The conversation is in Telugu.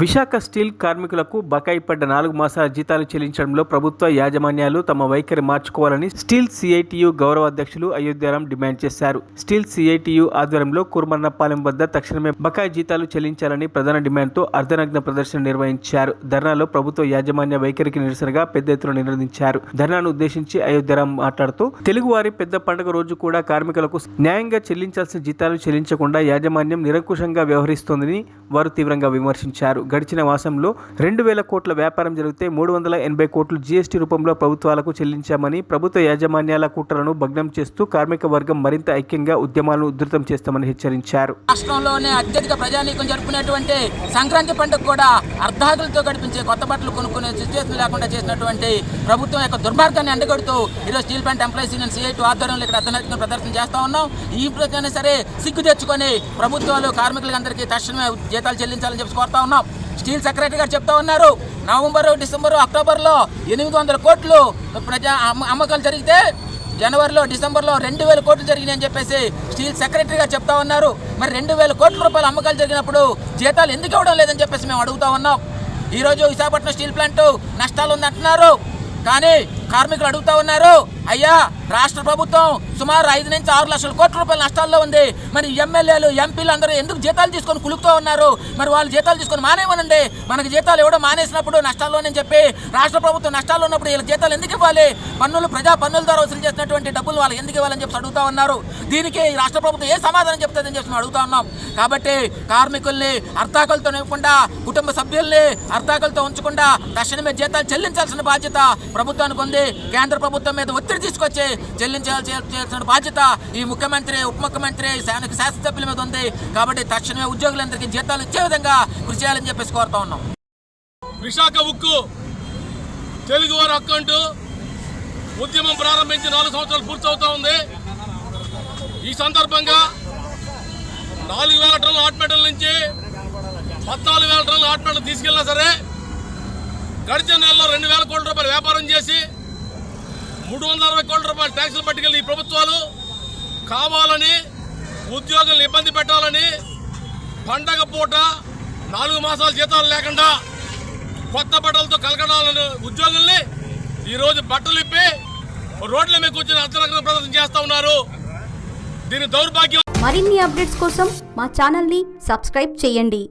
విశాఖ స్టీల్ కార్మికులకు బకాయి పడ్డ 4 మాసాల జీతాలు చెల్లించడంలో ప్రభుత్వ యాజమాన్యాలు తమ వైఖరి మార్చుకోవాలని స్టీల్ సిఐటియు గౌరవ అధ్యక్షులు అయోధ్యారాం డిమాండ్ చేశారు. స్టీల్ సిఐటియు ఆధ్వర్యంలో కుర్మన్నపాలెం వద్ద తక్షణమే బకాయి జీతాలు చెల్లించాలని ప్రధాన డిమాండ్తో అర్ధనగ్న ప్రదర్శన నిర్వహించారు. ధర్నాలో ప్రభుత్వ యాజమాన్య వైఖరికి నిరసనగా పెద్ద ఎత్తున నిర్వహించారు. ధర్నాను ఉద్దేశించి అయోధ్యారాం మాట్లాడుతూ తెలుగువారి పెద్ద పండుగ రోజు కూడా కార్మికులకు న్యాయంగా చెల్లించాల్సిన జీతాలు చెల్లించకుండా యాజమాన్యం నిరంకుశంగా వ్యవహరిస్తోందని వారు తీవ్రంగా విమర్శించారు. గడిచిన మాసంలో 2,000 కోట్ల వ్యాపారం జరిగితే 380 కోట్లు జీఎస్టీ రూపంలో ప్రభుత్వాలకు చెల్లించామని, ప్రభుత్వ యాజమాన్యాల కుట్రలను భగ్నం చేస్తూ కార్మిక వర్గం మరింత ఐక్యంగా ఉద్యమాలను ఉధృతం చేస్తామని హెచ్చరించారు. రాష్ట్రంలోనే అత్యధిక ప్రజానీకం జరుపుకునేటువంటి సంక్రాంతి పండుగ కూడా అర్ధాకులతో గడిపించే కొత్త బట్టలు కొనుక్కునే సిచ్యువేషన్ లేకుండా చేసినటువంటి ప్రభుత్వం యొక్క దుర్మార్గాన్ని ఎండగడుతూ ఈరోజు steel plant employees union CIT ఆధ్వర్యంలో ఇక్కడ అర్ధనగ్న ప్రదర్శన చేస్తా ఉన్నాం. ఈ ప్రజలైనా సరే సిగ్గు తెచ్చుకొని ప్రభుత్వాలు కార్మికులందరికీ తక్షణమే జీతాలు చెల్లించాలని చెప్పి కోరుతా ఉన్నాం. స్టీల్ సెక్రటరీ గారు చెప్తా ఉన్నారు, నవంబరు, డిసెంబరు, అక్టోబర్లో 800 కోట్లు అమ్మకాలు జరిగితే జనవరిలో, డిసెంబర్లో 2,000 కోట్లు జరిగినాయని చెప్పేసి స్టీల్ సెక్రటరీ గారు చెప్తా ఉన్నారు. మరి 2,000 కోట్ల రూపాయల అమ్మకాలు జరిగినప్పుడు జీతాలు ఎందుకు ఇవ్వడం లేదని చెప్పేసి మేము అడుగుతా ఉన్నాం. ఈరోజు విశాఖపట్నం స్టీల్ ప్లాంట్ నష్టాలు ఉందంటున్నారు, కానీ కార్మికులు అడుగుతా ఉన్నారు, అయ్యా రాష్ట్ర ప్రభుత్వం సుమారు 5 నుంచి 6 లక్షల కోట్ల రూపాయల నష్టాల్లో ఉంది. మరి ఎమ్మెల్యేలు, ఎంపీలు అందరూ ఎందుకు జీతాలు తీసుకొని కులుకుతూ ఉన్నారు? మరి వాళ్ళు జీతాలు తీసుకొని మానేమనండి. మనకు జీతాలు ఇవ్వడం మానేసినప్పుడు నష్టాల్లోనే చెప్పి రాష్ట్ర ప్రభుత్వం నష్టాల్లో ఉన్నప్పుడు వీళ్ళకి జీతాలు ఎందుకు ఇవ్వాలి? ప్రజా పన్నుల ద్వారా వసూలు చేసినటువంటి డబ్బులు వాళ్ళు ఎందుకు ఇవ్వాలని చెప్పి అడుగుతా ఉన్నారు. దీనికి రాష్ట్ర ప్రభుత్వం ఏ సమాధానం చెప్తుందని చెప్పి అడుగుతా ఉన్నాం. కాబట్టి కార్మికుల్ని అర్థాకలతో ఇవ్వకుండా, కుటుంబ సభ్యుల్ని అర్థాకలతో ఉంచకుండా తక్షణమే జీతాలు చెల్లించాల్సిన బాధ్యత ప్రభుత్వానికి ఉంది. కేంద్ర ప్రభుత్వం మీద ఒత్తిడి తీసుకొచ్చి చెల్లించాల్సిన బాధ్యత ఈ ముఖ్యమంత్రి, ఉప ముఖ్యమంత్రి, శాసనసభ్యుల మీద ఉంది. కాబట్టి తక్షణమే ఉద్యోగులందరికీ జీతాలు ఇచ్చే విధంగా కృషి చేయాలని చెప్పేసి కోరుతా ఉన్నాం. విశాఖ ఉక్కు తెలుగువారి అకౌంట్ ఉద్యమం ప్రారంభించి 4 సంవత్సరాలు పూర్తవుతా ఉంది. ఈ సందర్భంగా 4,000 టన్నుల హాట్ మెటల్ నుంచి 14,000 టన్నుల హాట్ మెటల్ తీసుకెళ్ళినా సరే గడిచిన నెలలో 2,000 కోట్ల రూపాయలు వ్యాపారం చేసి 360 కోట్ల రూపాయలు ట్యాక్సులు పట్టుకెళ్ళి ఈ ప్రభుత్వాలు కావాలని ఉద్యోగులను ఇబ్బంది పెట్టాలని పండగ పూట 4 మాసాల జీతాలు లేకుండా కొత్త బట్టలతో కలకడాలని ఉద్యోగుల్ని ఈరోజు బట్టలు ఇప్పి రోడ్ల మీద కూర్చొని అర్ధనగ్న ప్రదర్శన చేస్తా ఉన్నారు. దీని దౌర్భాగ్యం. మరిన్ని అప్డేట్స్ కోసం మా ఛానల్ని సబ్స్క్రైబ్ చేయండి.